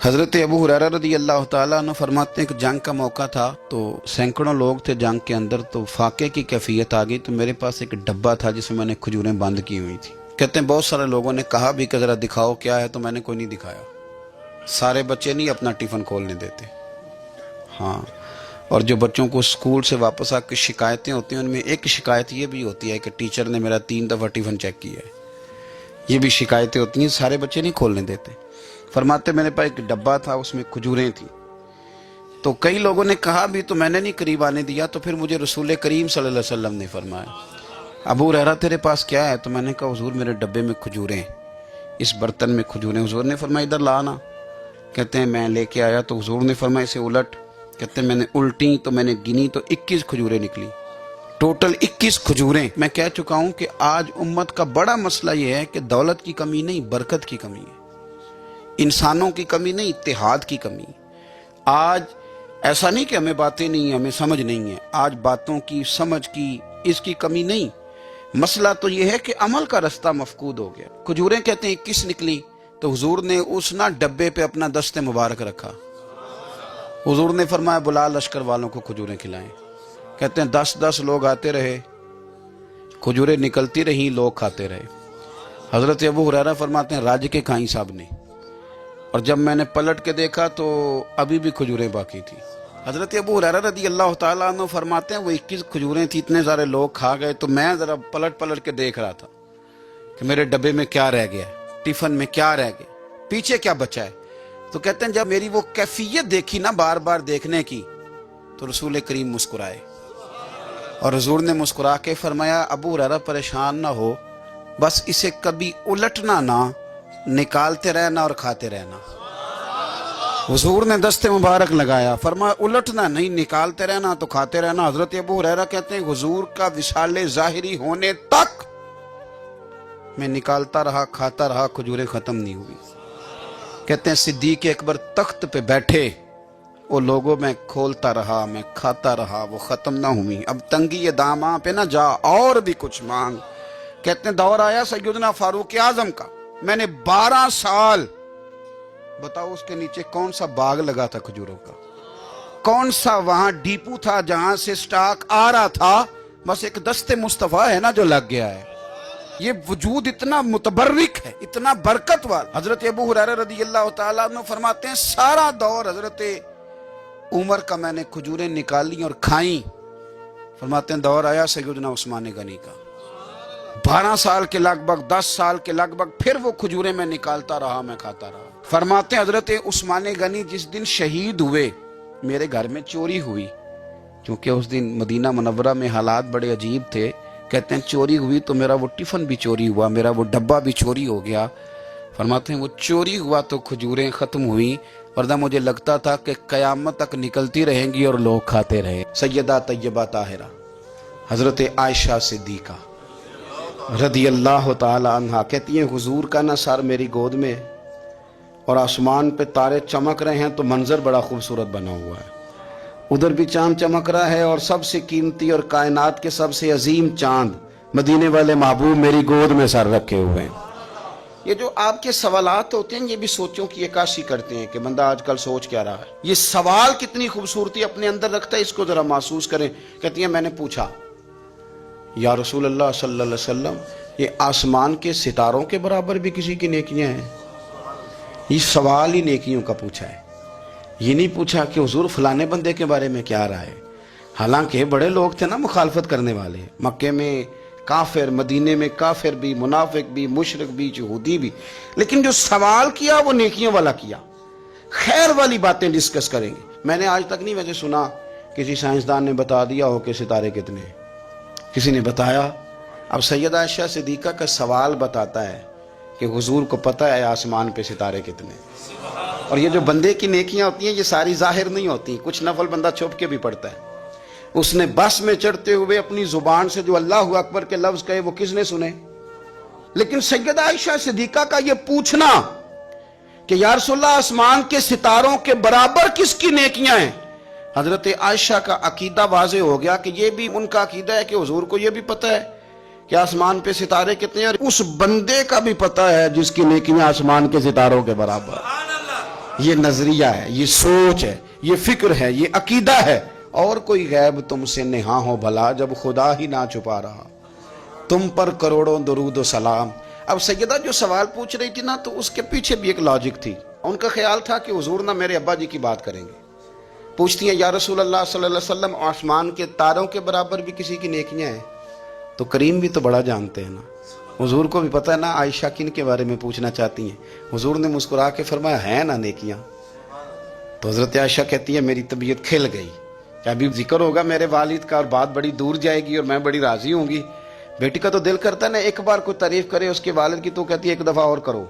حضرت ابو ہریرہ رضی اللہ تعالیٰ عنہ فرماتے ہیں کہ جنگ کا موقع تھا تو سینکڑوں لوگ تھے جنگ کے اندر، تو فاقے کی کیفیت آ گئی، تو میرے پاس ایک ڈبہ تھا جس میں میں نے کھجوریں بند کی ہوئی تھی۔ کہتے ہیں بہت سارے لوگوں نے کہا بھی کہ ذرا دکھاؤ کیا ہے، تو میں نے کوئی نہیں دکھایا۔ سارے بچے نہیں اپنا ٹفن کھولنے دیتے، ہاں، اور جو بچوں کو اسکول سے واپس آ کے شکایتیں ہوتی ہیں ان میں ایک شکایت یہ بھی ہوتی ہے کہ ٹیچر نے میرا 3 دفعہ ٹفن چیک کیا ہے، یہ بھی شکایتیں ہوتی ہیں، سارے بچے نہیں کھولنے دیتے۔ فرماتے میرے پاس ایک ڈبہ تھا، اس میں کھجوریں تھیں، تو کئی لوگوں نے کہا بھی تو میں نے نہیں قریب آنے دیا، تو پھر مجھے رسول کریم صلی اللہ علیہ وسلم نے فرمایا ابو ہریرہ تیرے پاس کیا ہے؟ تو میں نے کہا حضور میرے ڈبے میں کھجوریں، اس برتن میں کھجوریں۔ حضور نے فرمایا ادھر لانا۔ کہتے ہیں میں لے کے آیا تو حضور نے فرمایا اسے الٹ۔ کہتے ہیں میں نے الٹی تو میں نے گنی تو 21 کھجوریں نکلی، ٹوٹل 21 کھجوریں۔ میں کہہ چکا ہوں کہ آج امت کا بڑا مسئلہ یہ ہے کہ دولت کی کمی نہیں، برکت کی کمی ہے، انسانوں کی کمی نہیں، اتحاد کی کمی۔ آج ایسا نہیں کہ ہمیں باتیں نہیں ہیں، ہمیں سمجھ نہیں ہے، آج باتوں کی، سمجھ کی، اس کی کمی نہیں، مسئلہ تو یہ ہے کہ عمل کا رستہ مفقود ہو گیا۔ کھجوریں کہتے ہیں 21 نکلی، تو حضور نے اس ڈبے پہ اپنا دست مبارک رکھا، حضور نے فرمایا بلا لشکر والوں کو کھجوریں کھلائیں۔ کہتے ہیں 10 لوگ آتے رہے، کھجوریں نکلتی رہیں، لوگ کھاتے رہے۔ حضرت ابو ہریرہ فرماتے ہیں راج کے کھائیں صاحب نے، اور جب میں نے پلٹ کے دیکھا تو ابھی بھی کھجوریں باقی تھی۔ حضرت ابو ہریرہ رضی اللہ تعالیٰ عنہ فرماتے ہیں وہ 21 کھجوریں تھی، اتنے سارے لوگ کھا گئے، تو میں ذرا پلٹ کے دیکھ رہا تھا کہ میرے ڈبے میں کیا رہ گیا، ٹفن میں کیا رہ گیا، پیچھے کیا بچا ہے۔ تو کہتے ہیں جب میری وہ کیفیت دیکھی نا بار بار دیکھنے کی، تو رسول کریم مسکرائے، اور حضور نے مسکرا کے فرمایا ابو ہریرہ پریشان نہ ہو، بس اسے کبھی الٹنا نہ، نکالتے رہنا اور کھاتے رہنا۔ حضور نے دست مبارک لگایا، فرمایا الٹنا نہیں، نکالتے رہنا تو کھاتے رہنا۔ حضرت ابو ہریرہ کہتے ہیں حضور کا وصال ظاہری ہونے تک میں نکالتا رہا، کھاتا رہا، کھجوریں ختم نہیں ہوئی۔ کہتے ہیں صدیق اکبر تخت پہ بیٹھے، وہ لوگوں میں کھولتا رہا، میں کھاتا رہا، وہ ختم نہ ہوئی۔ اب تنگی داماں پہ نہ جا اور بھی کچھ مانگ۔ کہتے ہیں دور آیا سیدنا فاروق اعظم کا، میں نے 12 سال، بتاؤ اس کے نیچے کون سا باغ لگا تھا کھجوروں کا، کون سا وہاں ڈیپو تھا جہاں سے سٹاک آ رہا تھا، بس ایک دست مصطفیٰ ہے نا جو لگ گیا ہے۔ یہ وجود اتنا متبرک ہے، اتنا برکت والا۔ حضرت ابو ہریرہ رضی اللہ تعالیٰ عنہ فرماتے ہیں سارا دور حضرت عمر کا میں نے کھجوریں نکالی اور کھائیں۔ فرماتے ہیں دور آیا سیدنا عثمان غنی کا، 12 سال کے لگ بھگ، 10 سال کے لگ بھگ، پھر وہ کھجوریں میں نکالتا رہا، میں کھاتا رہا۔ فرماتے ہیں حضرت عثمان غنی جس دن شہید ہوئے، میرے گھر میں چوری ہوئی، کیونکہ اس دن مدینہ منورہ میں حالات بڑے عجیب تھے۔ کہتے ہیں چوری ہوئی تو میرا وہ ٹفن بھی چوری ہوا، میرا وہ ڈبہ بھی چوری ہو گیا۔ فرماتے ہیں وہ چوری ہوا تو کھجوریں ختم ہوئی، ورنہ مجھے لگتا تھا کہ قیامت تک نکلتی رہیں گی اور لوگ کھاتے رہے۔ سیدہ طیبہ طاہرہ حضرت عائشہ صدیقہ رضی اللہ تعالی عنہا کہتی ہیں حضور کا نا سر میری گود میں ہے، اور آسمان پہ تارے چمک رہے ہیں تو منظر بڑا خوبصورت بنا ہوا ہے، ادھر بھی چاند چمک رہا ہے، اور سب سے قیمتی اور کائنات کے سب سے عظیم چاند مدینے والے محبوب میری گود میں سر رکھے ہوئے ہیں۔ یہ جو آپ کے سوالات ہوتے ہیں یہ بھی سوچوں کی عکاسی کرتے ہیں کہ بندہ آج کل سوچ کیا رہا ہے۔ یہ سوال کتنی خوبصورتی اپنے اندر رکھتا ہے، اس کو ذرا محسوس کریں۔ کہتی ہیں میں نے پوچھا یا رسول اللہ صلی اللہ علیہ وسلم یہ آسمان کے ستاروں کے برابر بھی کسی کی نیکیاں ہیں؟ یہ سوال ہی نیکیوں کا پوچھا ہے، یہ نہیں پوچھا کہ حضور فلانے بندے کے بارے میں کیا رہا ہے۔ حالانکہ بڑے لوگ تھے نا مخالفت کرنے والے، مکے میں کافر، مدینے میں کافر بھی، منافق بھی، مشرک بھی، یہودی بھی، لیکن جو سوال کیا وہ نیکیوں والا کیا، خیر والی باتیں ڈسکس کریں گے۔ میں نے آج تک نہیں ویسے سنا کسی سائنسدان نے بتا دیا ہو کہ ستارے کتنے ہیں، کسی نے بتایا۔ اب سیدہ عائشہ صدیقہ کا سوال بتاتا ہے کہ حضور کو پتہ ہے آسمان پہ ستارے کتنے، اور یہ جو بندے کی نیکیاں ہوتی ہیں یہ ساری ظاہر نہیں ہوتی، کچھ نفل بندہ چھپ کے بھی پڑھتا ہے۔ اس نے بس میں چڑھتے ہوئے اپنی زبان سے جو اللہ اکبر کے لفظ کہے وہ کس نے سنے؟ لیکن سیدہ عائشہ صدیقہ کا یہ پوچھنا کہ یا رسول اللہ آسمان کے ستاروں کے برابر کس کی نیکیاں ہیں، حضرت عائشہ کا عقیدہ واضح ہو گیا کہ یہ بھی ان کا عقیدہ ہے کہ حضور کو یہ بھی پتہ ہے کہ آسمان پہ ستارے کتنے ہیں، اور اس بندے کا بھی پتہ ہے جس کی نیکیاں آسمان کے ستاروں کے برابر۔ یہ نظریہ ہے، یہ سوچ ہے، یہ فکر ہے، یہ عقیدہ ہے. اور کوئی غیب تم سے نہاں ہو بھلا، جب خدا ہی نہ چھپا رہا، تم پر کروڑوں درود و سلام. اب سیدہ جو سوال پوچھ رہی تھی نا، تو اس کے پیچھے بھی ایک لاجک تھی. ان کا خیال تھا کہ حضور نہ میرے ابا جی کی بات کریں گے. پوچھتی ہیں یا رسول اللہ صلی اللہ علیہ وسلم، آسمان کے تاروں کے برابر بھی کسی کی نیکیاں ہیں؟ تو کریم بھی تو بڑا جانتے ہیں نا، حضور کو بھی پتہ ہے نا عائشہ کن کے بارے میں پوچھنا چاہتی ہیں. حضور نے مسکرا کے فرمایا ہیں نا نیکیاں. تو حضرت عائشہ کہتی ہے میری طبیعت کھل گئی کہ ابھی ذکر ہوگا میرے والد کا اور بات بڑی دور جائے گی اور میں بڑی راضی ہوں گی. بیٹی کا تو دل کرتا ہے نا ایک بار کوئی تعریف کرے اس کے والد کی، تو کہتی ہے ایک دفعہ اور کرو،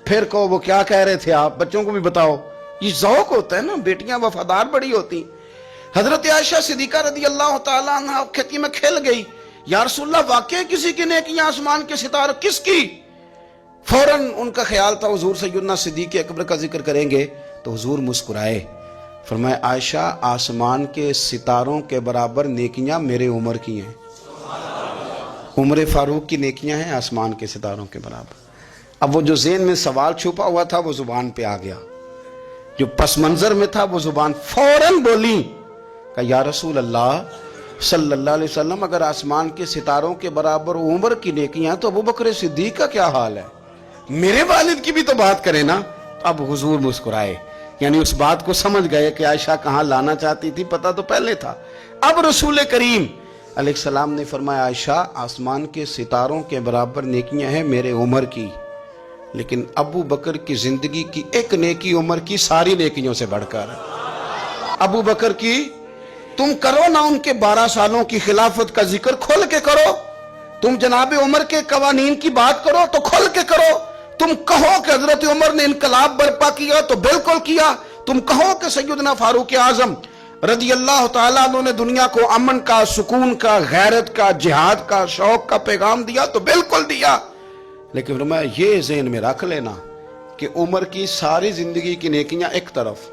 پھر کہو وہ کیا کہہ رہے تھے آپ، بچوں کو بھی بتاؤ. یہ ذوق ہوتا ہے نا، بیٹیاں وفادار بڑی ہوتی. حضرت عائشہ صدیقہ رضی اللہ تعالیٰ عنہ کہتی میں کھل گئی، یا رسول اللہ واقعی کسی کی نیکیاں آسمان کے ستاروں؟ کس کی؟ فوراً ان کا خیال تھا حضور سیدنا صدیق اکبر کا ذکر کریں گے. تو حضور مسکرائے، فرمایا عائشہ آسمان کے ستاروں کے برابر نیکیاں میرے عمر کی ہیں. عمر فاروق کی نیکیاں ہیں آسمان کے ستاروں کے برابر. اب وہ جو ذہن میں سوال چھپا ہوا تھا وہ زبان پہ آ گیا، جو پس منظر میں تھا وہ زبان فوراً بولی کہ یا رسول اللہ صلی اللہ علیہ وسلم، اگر آسمان کے ستاروں کے برابر عمر کی نیکیاں تو ابو بکر صدیق کا کیا حال ہے؟ میرے والد کی بھی تو بات کرے نا. اب حضور مسکرائے، یعنی اس بات کو سمجھ گئے کہ عائشہ کہاں لانا چاہتی تھی، پتہ تو پہلے تھا. اب رسول کریم علیہ السلام نے فرمایا عائشہ آسمان کے ستاروں کے برابر نیکیاں ہیں میرے عمر کی، لیکن ابو بکر کی زندگی کی ایک نیکی عمر کی ساری نیکیوں سے بڑھ کر. ابو بکر کی تم کرو نا ان کے 12 سالوں کی خلافت کا ذکر کھول کے کرو، تم جناب عمر کے قوانین کی بات کرو تو کھول کے کرو. تم کہو کہ حضرت عمر نے انقلاب برپا کیا تو بالکل کیا. تم کہو کہ سیدنا فاروق اعظم رضی اللہ تعالیٰ عنہ نے دنیا کو امن کا، سکون کا، غیرت کا، جہاد کا، شوق کا پیغام دیا تو بالکل دیا. لیکن فرمایا یہ ذہن میں رکھ لینا کہ عمر کی ساری زندگی کی نیکیاں ایک طرف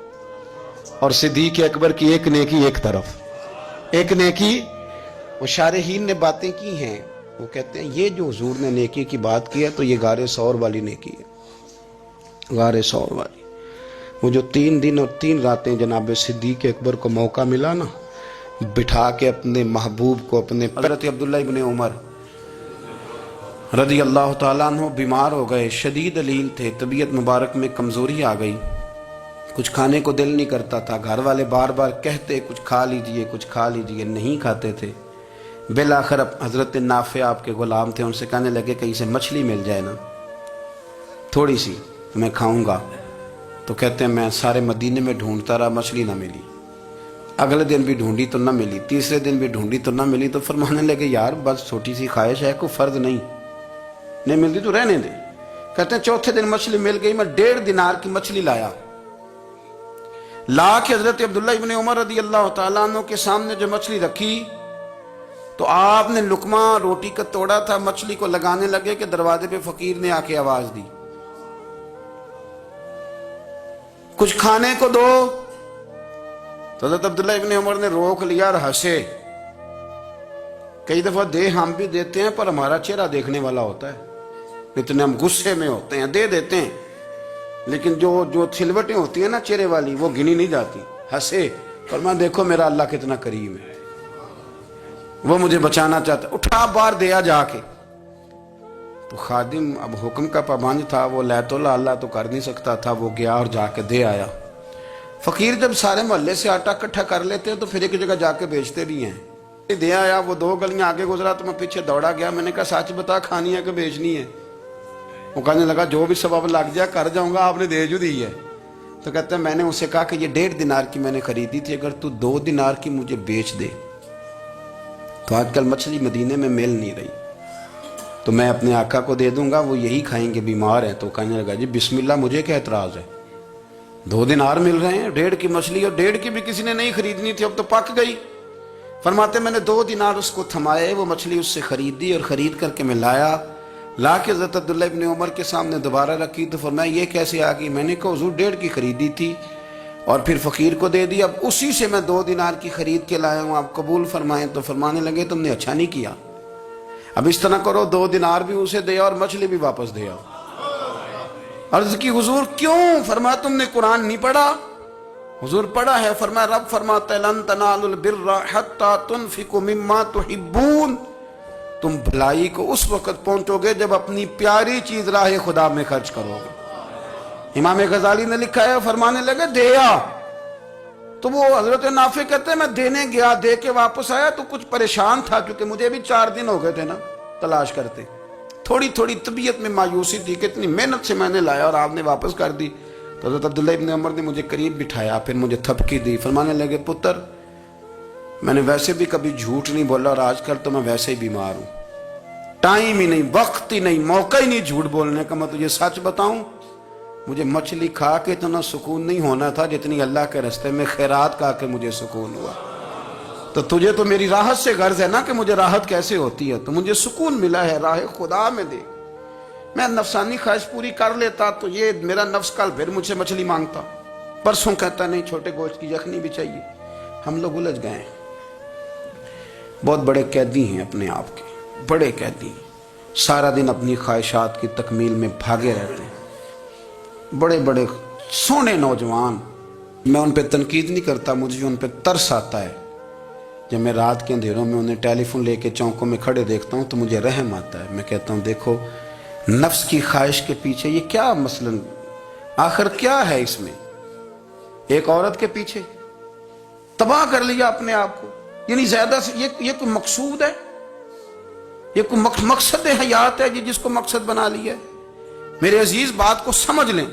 اور صدیق اکبر کی ایک نیکی ایک طرف. ایک نیکی وہ شارحین نے باتیں کی ہیں، وہ کہتے ہیں یہ جو حضور نے نیکی کی بات کی ہے تو یہ غار ثور والی نیکی ہے. غار ثور والی وہ جو 3 دن اور 3 راتیں جناب صدیق اکبر کو موقع ملا نا بٹھا کے اپنے محبوب کو، اپنے حضرت عبداللہ ابن عمر رضی اللہ تعالیٰ عنہ بیمار ہو گئے، شدید علیل تھے، طبیعت مبارک میں کمزوری آ گئی، کچھ کھانے کو دل نہیں کرتا تھا. گھر والے بار بار کہتے کچھ کھا لیجئے کچھ کھا لیجئے، نہیں کھاتے تھے. بالآخر حضرت نافع آپ کے غلام تھے، ان سے کہنے لگے کہیں سے مچھلی مل جائے نا تھوڑی سی میں کھاؤں گا. تو کہتے ہیں میں سارے مدینے میں ڈھونڈتا رہا، مچھلی نہ ملی. اگلے دن بھی ڈھونڈی تو نہ ملی، تیسرے دن بھی ڈھونڈی تو نہ ملی. تو فرمانے لگے یار بس چھوٹی سی خواہش ہے، کوئی فرض نہیں ملتی تو رہنے دے. کہتے ہیں چوتھے دن مچھلی مل گئی، میں 1.5 دینار کی مچھلی لایا، لا کے حضرت عبداللہ ابن عمر رضی اللہ تعالیٰ عنہ کے سامنے جو مچھلی رکھی تو آپ نے لقمہ روٹی کا توڑا تھا، مچھلی کو لگانے لگے کہ دروازے پہ فقیر نے آ کے آواز دی کچھ کھانے کو دو. تو حضرت عبداللہ ابن عمر نے روک لیا اور ہنسے. کئی دفعہ دے ہم بھی دیتے ہیں پر ہمارا چہرہ دیکھنے والا ہوتا ہے، اتنے ہم غصے میں ہوتے ہیں دے دیتے ہیں، لیکن جو سلوٹیں ہوتی ہیں نا چہرے والی وہ گنی نہیں جاتی. ہنسے، فرمایا دیکھو میرا اللہ کتنا کریم ہے، وہ مجھے بچانا چاہتا ہے، اٹھا بار دیا جا کے. تو خادم اب حکم کا پابند تھا، وہ لیت اللہ اللہ تو کر نہیں سکتا تھا، وہ گیا اور جا کے دے آیا. فقیر جب سارے محلے سے آٹا اکٹھا کر لیتے تو پھر ایک جگہ جا کے بیچتے بھی ہیں. دے آیا، وہ 2 گلیاں آگے گزرا تو میں پیچھے دوڑا گیا. میں نے کہا سچ بتا کھانی ہے کہ بیچنی ہے؟ وہ کہنے لگا جو بھی سبب لگ جائے کر جاؤں گا، آپ نے دے جو دی ہے. تو کہتے ہیں میں نے اسے کہا کہ یہ 1.5 دینار کی میں نے خریدی تھی، اگر تو 2 دینار کی مجھے بیچ دے تو آج کل مچھلی مدینے میں مل نہیں رہی تو میں اپنے آقا کو دے دوں گا، وہ یہی کھائیں گے، بیمار ہیں. تو کہنے لگا جی بسم اللہ، مجھے کیا اعتراض ہے، 2 دینار مل رہے ہیں، 1.5 کی مچھلی، اور 1.5 کی بھی کسی نے نہیں خریدنی تھی، اب تو پک گئی. فرماتے میں نے 2 دینار اس کو تھمائے، وہ مچھلی اس سے خریدی اور خرید کر کے میں لا کے حضرت عبداللہ ابن عمر کے سامنے دوبارہ رکھی. تو فرمایا یہ کیسے آ گئی؟ میں نے کہا حضور 1.5 کی خریدی تھی اور پھر فقیر کو دے دی، اب اسی سے میں 2 دینار کی خرید کے لایا ہوں، آپ قبول فرمائیں. تو فرمانے لگے تم نے اچھا نہیں کیا، اب اس طرح کرو 2 دینار بھی اسے دے اور مچھلی بھی واپس دے آؤ. عرض کی حضور کیوں؟ فرمایا تم نے قرآن نہیں پڑھا؟ حضور پڑھا ہے۔ فرمایا رب فرماتا ہے لن تنالوا البر حتی تنفقوا مما تحبون، تم بھلائی کو اس وقت پہنچو گے جب اپنی پیاری چیز راہ خدا میں خرچ کرو گے۔ امام غزالی نے لکھا ہے، فرمانے لگے دیا، تو وہ حضرت نافع کہتے ہیں میں دینے گیا، دے کے واپس آیا تو کچھ پریشان تھا، کیونکہ مجھے بھی 4 دن ہو گئے تھے نا تلاش کرتے، تھوڑی تھوڑی طبیعت میں مایوسی تھی کہ اتنی محنت سے میں نے لایا اور آپ نے واپس کر دی۔ تو حضرت عبداللہ ابن عمر نے مجھے قریب بٹھایا، پھر مجھے تھپکی دی، فرمانے لگے پتر میں نے ویسے بھی کبھی جھوٹ نہیں بولا، اور آج کل تو میں ویسے ہی بیمار ہوں، ٹائم ہی نہیں، وقت ہی نہیں، موقع ہی نہیں جھوٹ بولنے کا۔ میں تجھے سچ بتاؤں، مجھے مچھلی کھا کے اتنا سکون نہیں ہونا تھا جتنی اللہ کے راستے میں خیرات کھا کے مجھے سکون ہوا۔ تو تجھے تو میری راحت سے غرض ہے نا کہ مجھے راحت کیسے ہوتی ہے، تو مجھے سکون ملا ہے راہ خدا میں دے۔ میں نفسانی خواہش پوری کر لیتا تو یہ میرا نفس کل پھر مجھ سے مچھلی مانگتا، پرسوں کہتا نہیں چھوٹے گوشت کی یخنی بھی چاہیے۔ ہم لوگ الجھ گئے ہیں، بہت بڑے قیدی ہیں اپنے آپ کے، بڑے قیدی ہیں، سارا دن اپنی خواہشات کی تکمیل میں بھاگے رہتے ہیں، بڑے بڑے سونے نوجوان۔ میں ان پہ تنقید نہیں کرتا، مجھے ان پہ ترس آتا ہے۔ جب میں رات کے اندھیروں میں انہیں ٹیلی فون لے کے چوکوں میں کھڑے دیکھتا ہوں تو مجھے رحم آتا ہے۔ میں کہتا ہوں دیکھو نفس کی خواہش کے پیچھے یہ کیا مثلاً آخر کیا ہے اس میں؟ ایک عورت کے پیچھے تباہ کر لیا اپنے آپ کو، یعنی زیادہ سے یہ کوئی مقصود ہے؟ یہ کوئی مقصد حیات ہے جس کو مقصد بنا لیا ہے؟ میرے عزیز بات کو سمجھ لیں،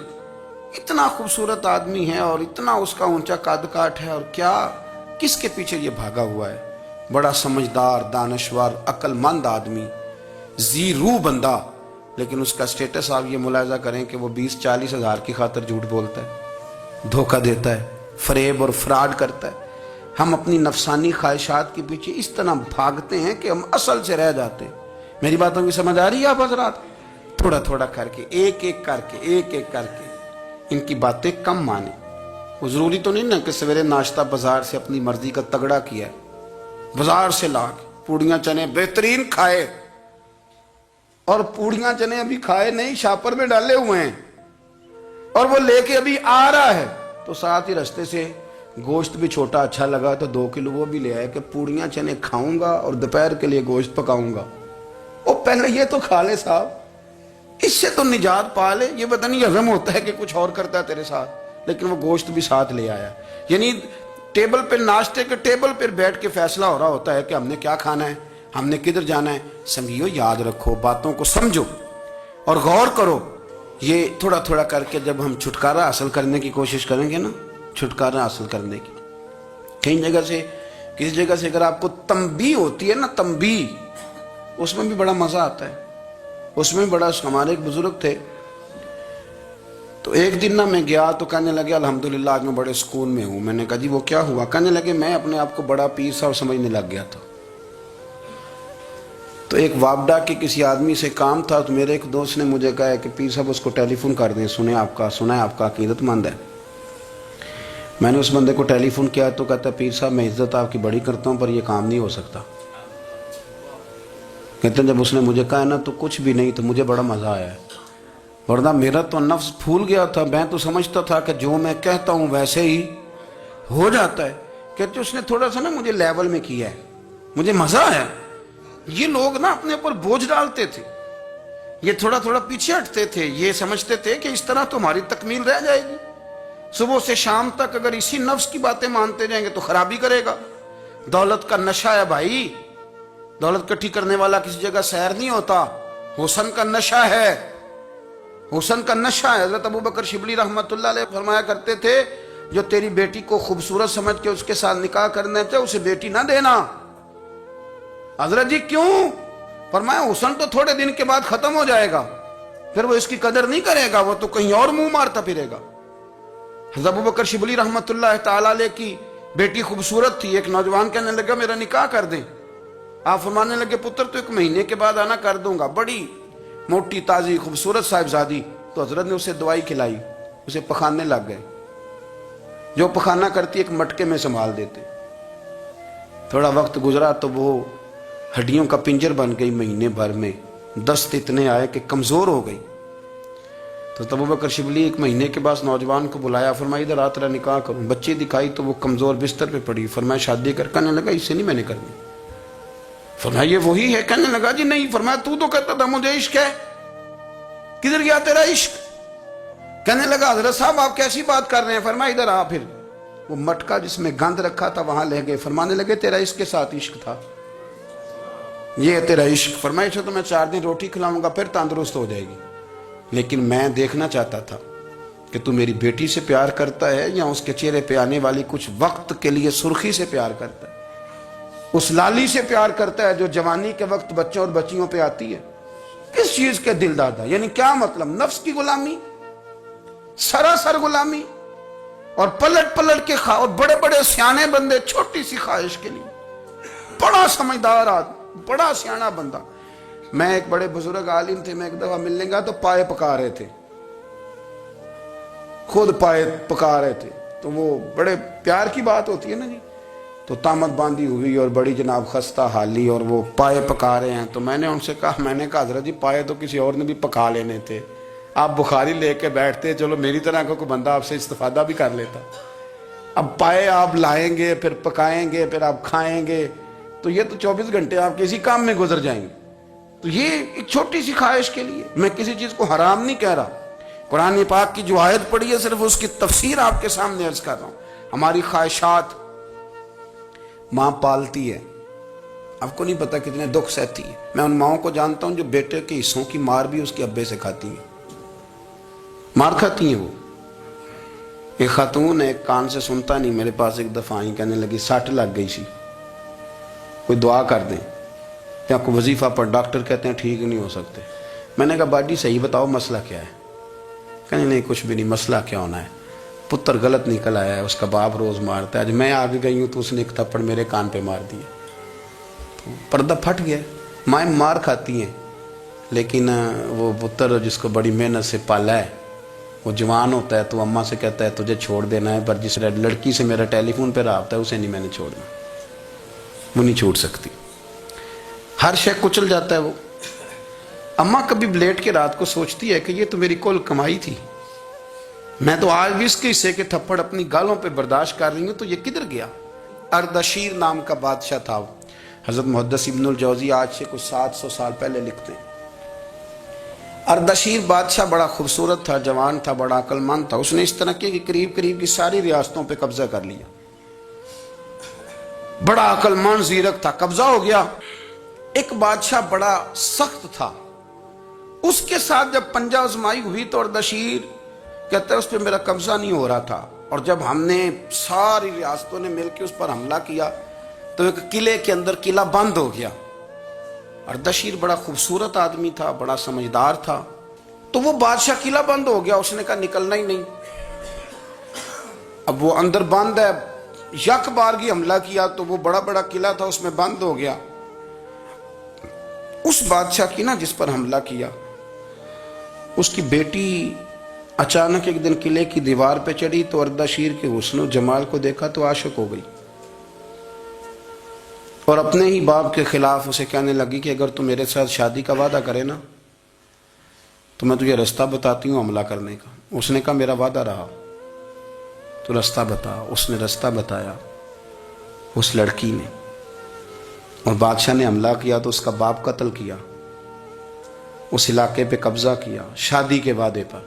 اتنا خوبصورت آدمی ہے اور اتنا اس کا اونچا قد کاٹ ہے، اور کیا کس کے پیچھے یہ بھاگا ہوا ہے؟ بڑا سمجھدار، دانشور، عقل مند آدمی، ذی روح بندہ، لیکن اس کا سٹیٹس آپ یہ ملاحظہ کریں کہ وہ 20-40 ہزار کی خاطر جھوٹ بولتا ہے، دھوکہ دیتا ہے، فریب اور فراڈ کرتا ہے۔ ہم اپنی نفسانی خواہشات کے پیچھے اس طرح بھاگتے ہیں کہ ہم اصل سے رہ جاتے ہیں۔ میری باتوں کی سمجھ آ رہی ہے آپ حضرات؟ تھوڑا تھوڑا کر کے، ایک ایک کر کے ان کی باتیں کم مانیں۔ وہ ضروری تو نہیں نا کہ سویرے ناشتہ بازار سے اپنی مرضی کا تگڑا کیا ہے، بازار سے لا کے پوڑیاں چنے بہترین کھائے، اور پوڑیاں چنے ابھی کھائے نہیں، شاپر میں ڈالے ہوئے ہیں، اور وہ لے کے ابھی آ رہا ہے، تو ساتھ ہی رستے سے گوشت بھی چھوٹا اچھا لگا تو 2 کلو وہ بھی لے آئے کہ پوڑیاں چنے کھاؤں گا اور دوپہر کے لیے گوشت پکاؤں گا۔ وہ پہلے یہ تو کھا لے صاحب، اس سے تو نجات پا لے۔ یہ پتہ نہیں ہضم ہوتا ہے کہ کچھ اور کرتا ہے تیرے ساتھ، لیکن وہ گوشت بھی ساتھ لے آیا، یعنی ٹیبل پہ، ناشتے کے ٹیبل پہ بیٹھ کے فیصلہ ہو رہا ہوتا ہے کہ ہم نے کیا کھانا ہے، ہم نے کدھر جانا ہے۔ سنگیو یاد رکھو، باتوں کو سمجھو اور غور کرو۔ یہ تھوڑا تھوڑا کر کے جب ہم چھٹکارا حاصل کرنے کی کوشش کریں گے نا، چھٹکارا حاصل کرنے کی، کہیں جگہ سے، کسی جگہ سے اگر آپ کو تنبیہ ہوتی ہے نا، تنبیہ، اس میں بھی بڑا مزہ آتا ہے، اس میں بڑا۔ ہمارے ایک بزرگ تھے، تو ایک دن نا میں گیا تو کہنے لگے الحمدللہ آج میں بڑے سکون میں ہوں۔ میں نے کہا جی وہ کیا ہوا؟ کہنے لگے میں اپنے آپ کو بڑا پیر صاحب سمجھنے لگ گیا تھا، تو ایک وابڈا کے کسی آدمی سے کام تھا، تو میرے ایک دوست نے مجھے کہا کہ پیر صاحب اس کو ٹیلی فون کر دیں، سنا ہے آپ کا عقیدت مند ہے۔ میں نے اس بندے کو ٹیلی فون کیا تو کہتا پیر صاحب میں عزت آپ کی بڑی کرتا ہوں پر یہ کام نہیں ہو سکتا۔ کہتے ہیں جب اس نے مجھے کہا نا تو کچھ بھی نہیں، تو مجھے بڑا مزہ آیا ہے، ورنہ میرا تو نفس پھول گیا تھا۔ میں تو سمجھتا تھا کہ جو میں کہتا ہوں ویسے ہی ہو جاتا ہے۔ کہتے اس نے تھوڑا سا نا مجھے لیول میں کیا ہے، مجھے مزہ آیا۔ یہ لوگ نا اپنے اوپر بوجھ ڈالتے تھے، یہ تھوڑا تھوڑا پیچھے ہٹتے تھے، یہ سمجھتے تھے کہ اس طرح تو ہماری تکمیل رہ جائے گی۔ صبح سے شام تک اگر اسی نفس کی باتیں مانتے جائیں گے تو خرابی کرے گا۔ دولت کا نشہ ہے بھائی، دولت کٹھی کرنے والا کسی جگہ سیر نہیں ہوتا، حسن کا نشہ ہے، حسن کا نشہ ہے۔ حضرت ابوبکر شبلی رحمۃ اللہ علیہ فرمایا کرتے تھے جو تیری بیٹی کو خوبصورت سمجھ کے اس کے ساتھ نکاح کرنا چاہے اسے بیٹی نہ دینا۔ حضرت جی کیوں؟ فرمایا حسن تو تھوڑے دن کے بعد ختم ہو جائے گا، پھر وہ اس کی قدر نہیں کرے گا، وہ تو کہیں اور منہ مارتا پھرے گا۔ حضرت ابوبکر شبلی رحمۃ اللہ تعالی علیہ کی بیٹی خوبصورت تھی، ایک نوجوان کہنے لگا میرا نکاح کر دیں۔ آپ فرمانے لگے پتر تو 1 مہینے کے بعد آنا، کر دوں گا۔ بڑی موٹی تازی خوبصورت صاحبزادی، تو حضرت نے اسے دوائی کھلائی، اسے پخانے لگ گئے، جو پخانہ کرتی ایک مٹکے میں سنبھال دیتے۔ تھوڑا وقت گزرا تو وہ ہڈیوں کا پنجر بن گئی، مہینے بھر میں دست اتنے آئے کہ کمزور ہو گئی۔ تو ابو بکر شبلی 1 مہینے کے بعد نوجوان کو بلایا، فرمایا ادھر آ تیرا نکاح کروں۔ بچی دکھائی تو وہ کمزور بستر پہ پڑی، فرمایا شادی کر، کہنے لگا اس سے نہیں میں نے کرنی۔ فرمایا یہ وہی ہے؟ کہنے لگا جی نہیں۔ فرمایا تو کہتا تھا مجھے عشق ہے، کدھر گیا تیرا عشق؟ کہنے لگا حضرت صاحب آپ کیسی بات کر رہے ہیں؟ فرمایا ادھر آ۔ پھر وہ مٹکا جس میں گند رکھا تھا وہاں لے گئے، فرمانے لگے تیرا اس کے ساتھ عشق تھا، یہ ہے تیرا عشق۔ فرمایا اچھا تو میں 4 دن روٹی کھلاؤں گا پھر تندرست ہو جائے گی، لیکن میں دیکھنا چاہتا تھا کہ تو میری بیٹی سے پیار کرتا ہے یا اس کے چہرے پہ آنے والی کچھ وقت کے لیے سرخی سے پیار کرتا ہے، اس لالی سے پیار کرتا ہے جو جوانی کے وقت بچوں اور بچیوں پہ آتی ہے۔ کس چیز کے دل دادا؟ یعنی کیا مطلب؟ نفس کی غلامی، سراسر غلامی، اور پلٹ پلٹ کے اور بڑے بڑے سیانے بندے چھوٹی سی خواہش کے لیے، بڑا سمجھدار آدمی، بڑا سیانا بندہ۔ میں ایک بڑے بزرگ عالم تھے، میں ایک دفعہ ملنے گا تو پائے پکا رہے تھے، خود پائے پکا رہے تھے، تو وہ بڑے پیار کی بات ہوتی ہے نا جی، تو تامت باندھی ہوئی اور بڑی جناب خستہ حالی، اور وہ پائے پکا رہے ہیں۔ تو میں نے ان سے کہا، میں نے کہا حضرت جی پائے تو کسی اور نے بھی پکا لینے تھے، آپ بخاری لے کے بیٹھتے، چلو میری طرح کا کوئی بندہ آپ سے استفادہ بھی کر لیتا۔ اب پائے آپ لائیں گے، پھر پکائیں گے، پھر آپ کھائیں گے، تو یہ تو 24 گھنٹے آپ کسی کام میں گزر جائیں گے۔ تو یہ ایک چھوٹی سی خواہش کے لیے، میں کسی چیز کو حرام نہیں کہہ رہا، قرآن پاک کی جو آیت پڑھی ہے صرف اس کی تفسیر آپ کے سامنے عرض کر رہا ہوں۔ ہماری خواہشات ماں پالتی ہے، آپ کو نہیں پتا کتنے دکھ سہتی ہے۔ میں ان ماؤں کو جانتا ہوں جو بیٹے کے حصوں کی مار بھی اس کے ابے سے کھاتی ہیں، مار کھاتی ہیں وہ۔ ایک خاتون ہے، ایک کان سے سنتا نہیں، میرے پاس ایک دفعہ آئی، کہنے لگی 60 لگ گئی سی، کوئی دعا کر دیں یا کوئی وظیفہ پڑھ، ڈاکٹر کہتے ہیں ٹھیک نہیں ہو سکتے۔ میں نے کہا باجی صحیح بتاؤ مسئلہ کیا ہے؟ کہنے نہیں کچھ بھی نہیں، مسئلہ کیا ہونا ہے، پتر غلط نکل آیا ہے، اس کا باپ روز مارتا ہے، آج میں آگے گئی ہوں تو اس نے ایک تھپڑ میرے کان پہ مار دیا، تو پردہ پھٹ گیا۔ مائیں مار کھاتی ہیں، لیکن وہ پتر جس کو بڑی محنت سے پالا ہے، وہ جوان ہوتا ہے تو اماں سے کہتا ہے تجھے چھوڑ دینا ہے، پر جس لڑکی سے میرا ٹیلی فون پہ رابطہ ہے اسے نہیں میں نے چھوڑنا، وہ نہیں چھوڑ سکتی، ہر شے کچل جاتا ہے وہ۔ اماں کبھی لیٹ کے رات کو سوچتی ہے کہ یہ تو میری کل کمائی تھی، میں تو آج بھی اس کے حصے کے تھپڑ اپنی گالوں پہ برداشت کر رہی ہوں، تو یہ کدھر گیا؟ اردشیر نام کا بادشاہ تھا، حضرت محدث ابن الجوزی آج سے کچھ 700 سال پہلے لکھتے ہیں۔ اردشیر بادشاہ بڑا خوبصورت تھا، جوان تھا، بڑا عقل مند تھا، اس نے اس طرح کی قریب کی ساری ریاستوں پہ قبضہ کر لیا، بڑا عقل مند زیرک تھا، قبضہ ہو گیا۔ ایک بادشاہ بڑا سخت تھا، اس کے ساتھ جب پنجہ آزمائی ہوئی تو اردشیر کہتا ہے اس پہ میرا قبضہ نہیں ہو رہا تھا، اور جب ہم نے ساری ریاستوں نے مل کے اس پر حملہ کیا تو ایک قلعے کے اندر قلعہ بند ہو گیا۔ اردشیر بڑا خوبصورت آدمی تھا، بڑا سمجھدار تھا، تو وہ بادشاہ قلعہ بند ہو گیا، اس نے کہا نکلنا ہی نہیں، اب وہ اندر بند ہے، یک بارگی حملہ کیا تو وہ بڑا بڑا قلعہ تھا اس میں بند ہو گیا۔ اس بادشاہ کی نا جس پر حملہ کیا، اس کی بیٹی اچانک ایک دن قلعے کی دیوار پہ چڑھی تو اردشیر کے حسن و جمال کو دیکھا تو عاشق ہو گئی، اور اپنے ہی باپ کے خلاف اسے کہنے لگی کہ اگر تو میرے ساتھ شادی کا وعدہ کرے نا تو میں تجھے رستہ بتاتی ہوں حملہ کرنے کا۔ اس نے کہا میرا وعدہ رہا، تو رستہ بتا۔ اس نے رستہ بتایا اس لڑکی نے، اور بادشاہ نے حملہ کیا تو اس کا باپ قتل کیا، اس علاقے پہ قبضہ کیا شادی کے وعدے پر۔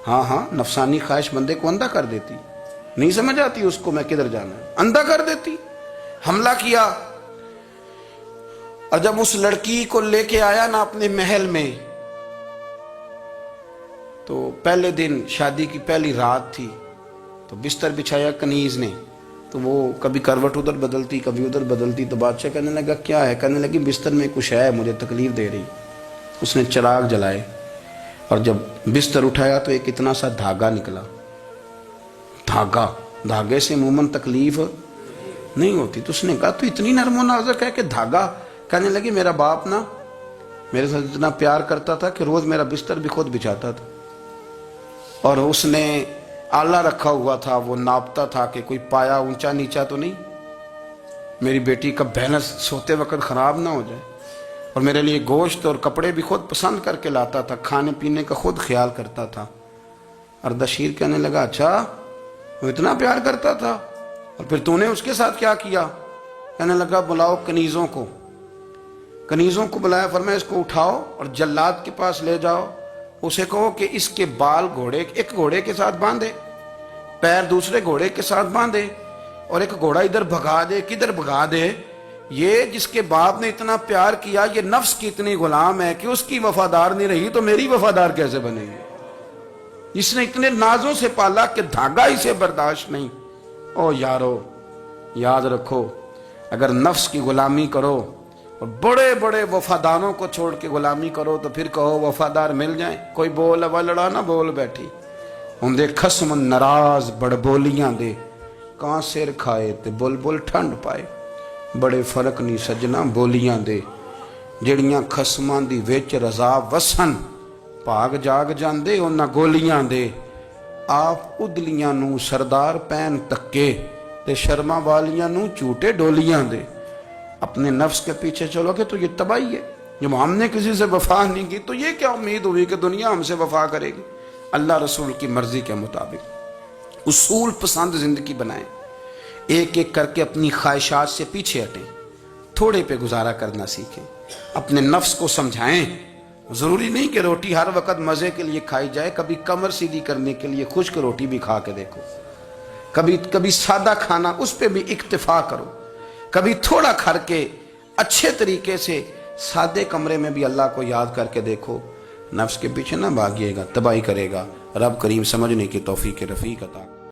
ہاں نفسانی خواہش بندے کو اندھا کر دیتی، نہیں سمجھ آتی اس کو میں کدھر جانا ہے، اندھا کر دیتی۔ حملہ کیا، اور جب اس لڑکی کو لے کے آیا نا اپنے محل میں، تو پہلے دن شادی کی پہلی رات تھی، تو بستر بچھایا کنیز نے، تو وہ کبھی کروٹ ادھر بدلتی کبھی ادھر بدلتی، تو بادشاہ کہنے لگا کیا ہے؟ کہنے لگی بستر میں کچھ ہے مجھے تکلیف دے رہی۔ اس نے چراغ جلائے اور جب بستر اٹھایا تو ایک اتنا سا دھاگا نکلا، دھاگے سے عموماً تکلیف نہیں ہوتی، تو اس نے کہا تو اتنی نرم و نازک ہے کہ دھاگا؟ کہنے لگی میرا باپ نا میرے ساتھ اتنا پیار کرتا تھا کہ روز میرا بستر بھی خود بچھاتا تھا، اور اس نے آلہ رکھا ہوا تھا، وہ ناپتا تھا کہ کوئی پایا اونچا نیچا تو نہیں، میری بیٹی کا بیلنس سوتے وقت خراب نہ ہو جائے۔ اور میرے لیے گوشت اور کپڑے بھی خود پسند کر کے لاتا تھا، کھانے پینے کا خود خیال کرتا تھا۔ اردشیر کہنے لگا اچھا وہ اتنا پیار کرتا تھا، اور پھر تو نے اس کے ساتھ کیا کیا؟ کہنے لگا بلاؤ کنیزوں کو۔ کنیزوں کو بلایا، فرمایا اس کو اٹھاؤ اور جلاد کے پاس لے جاؤ، اسے کہو کہ اس کے بال ایک گھوڑے کے ساتھ باندھے، پیر دوسرے گھوڑے کے ساتھ باندھے، اور ایک گھوڑا ادھر بھگا دے کدھر بھگا دے۔ یہ جس کے باپ نے اتنا پیار کیا، یہ نفس کی اتنی غلام ہے کہ اس کی وفادار نہیں رہی تو میری وفادار کیسے بنے گی؟ اس نے اتنے نازوں سے پالا کہ دھاگا اسے برداشت نہیں۔ او یارو، یاد رکھو، اگر نفس کی غلامی کرو اور بڑے بڑے وفاداروں کو چھوڑ کے غلامی کرو تو پھر کہو وفادار مل جائیں، کوئی بول اب لڑا نہ بول بیٹھی ہوں دے خسم ناراض بڑ بولیاں دے، کہاں سر کھائے تے بلبل ٹھنڈ پائے۔ بڑے فرق نہیں سجنا بولیاں دے، جڑیاں خسماں دی وچ رضا وسن، بھاگ جاگ جاندے انہاں گولیاں دے۔ آپ ادلیاں نو سردار پین تکے تے شرما والیاں نو چوٹے ڈولیاں دے۔ اپنے نفس کے پیچھے چلو گے تو یہ تباہی ہے۔ جب ہم نے کسی سے وفا نہیں کی تو یہ کیا امید ہوئی کہ دنیا ہم سے وفا کرے گی؟ اللہ رسول کی مرضی کے مطابق اصول پسند زندگی بنائیں، ایک ایک کر کے اپنی خواہشات سے پیچھے ہٹیں، تھوڑے پہ گزارا کرنا سیکھیں، اپنے نفس کو سمجھائیں۔ ضروری نہیں کہ روٹی ہر وقت مزے کے لیے کھائی جائے، کبھی کمر سیدھی کرنے کے لیے خشک روٹی بھی کھا کے دیکھو، کبھی سادہ کھانا اس پہ بھی اکتفا کرو، کبھی تھوڑا کھر کے اچھے طریقے سے سادے کمرے میں بھی اللہ کو یاد کر کے دیکھو۔ نفس کے پیچھے نہ بھاگیے گا، تباہی کرے گا۔ رب کریم سمجھنے کی توفیق رفیق عطا